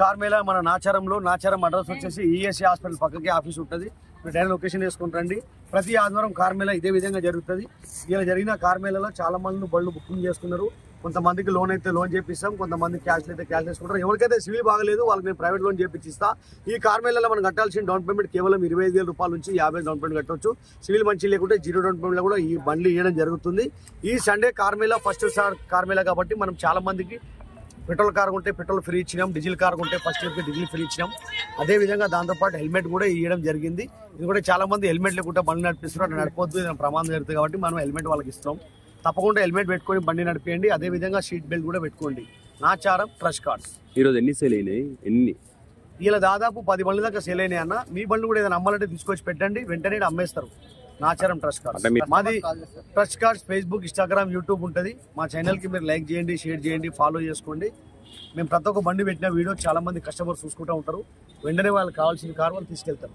Car Mela మన Nacharam address వచ్చేసి ESC hospital పక్కకి ఆఫీస్ ఉంటుంది. మీరు డైరెక్ట్ లొకేషన్ వేసుకుని రండి. ప్రతి ఆదివారం కార్ మేళా ఇదే విధంగా జరుగుతుంది. ఇలా జరిగిన కార్ మేళాలో చాలా మంది బళ్ళు బుకింగ్ చేసుకున్నారు. కొంతమందికి లోన్ అయితే లోన్ చేపిస్తాం, కొంతమంది క్యాష్ అయితే క్యాష్ చేసుకుంటారు. ఎవరికైతే సివిల్ బాగలేదు వాళ్ళకి నేను ప్రైవేట్ లోన్ చేపిస్తా. ఈ కార్ మేళాలో మనం కట్టాల్సిన డౌన్ పేమెంట్ కేవలం 25,000 రూపాయల నుంచి 50 డౌన్ పేమెంట్ కట్టవచ్చు. సివిల్ మంచి లేకుంటే 0 డౌన్ పేమెంట్ కూడా ఈ బండ్లు ఇవ్వడం జరుగుతుంది. ఈ Sunday car Mela first car Mela కాబట్టి మనం చాలా మందికి పెట్రోల్ కార్ ఉంటే పెట్రోల్ ఫ్రీ ఇచ్చినాం, డీజిల్ కార్ ఉంటే ఫస్ట్ ఇయర్కి డీజిల్ ఫ్రీ ఇచ్చినాం. అదేవిధంగా దాంతోపాటు హెల్మెట్ కూడా ఇవ్వడం జరిగింది. ఇది కూడా చాలా మంది హెల్మెట్ లేకుండా బండి నడిపిస్తున్నారు. అట్లా నడిపోద్దు, ఇది ప్రమాదం జరుగుతుంది కాబట్టి మనం హెల్మెట్ వాళ్ళకి ఇస్తున్నాం. తప్పకుండా హెల్మెట్ పెట్టుకొని బండి నడిపేయండి. అదేవిధంగా సీట్ బెల్ట్ కూడా పెట్టుకోండి. Nacharam trust cards. ఈరోజు ఎన్ని సేల్ అయినాయి? ఇలా దాదాపు 10 బండ్ల దాకా సేల్ అయినాయి అన్న. మీ బండ్లు కూడా ఏదైనా అమ్మాలంటే తీసుకొచ్చి పెట్టండి, వెంటనే అమ్మేస్తారు. Nacharam trust cards. మాది trust cards Facebook, Instagram, YouTube ఉంటుంది. మా ఛానల్కి మీరు లైక్ చేయండి, షేర్ చేయండి, ఫాలో చేసుకోండి. మేము ప్రతి ఒక్క బండి పెట్టిన వీడియో చాలా మంది కస్టమర్స్ చూసుకుంటూ ఉంటారు. వెంటనే వాళ్ళకి కావాల్సిన కార్ వాళ్ళు తీసుకెళ్తారు.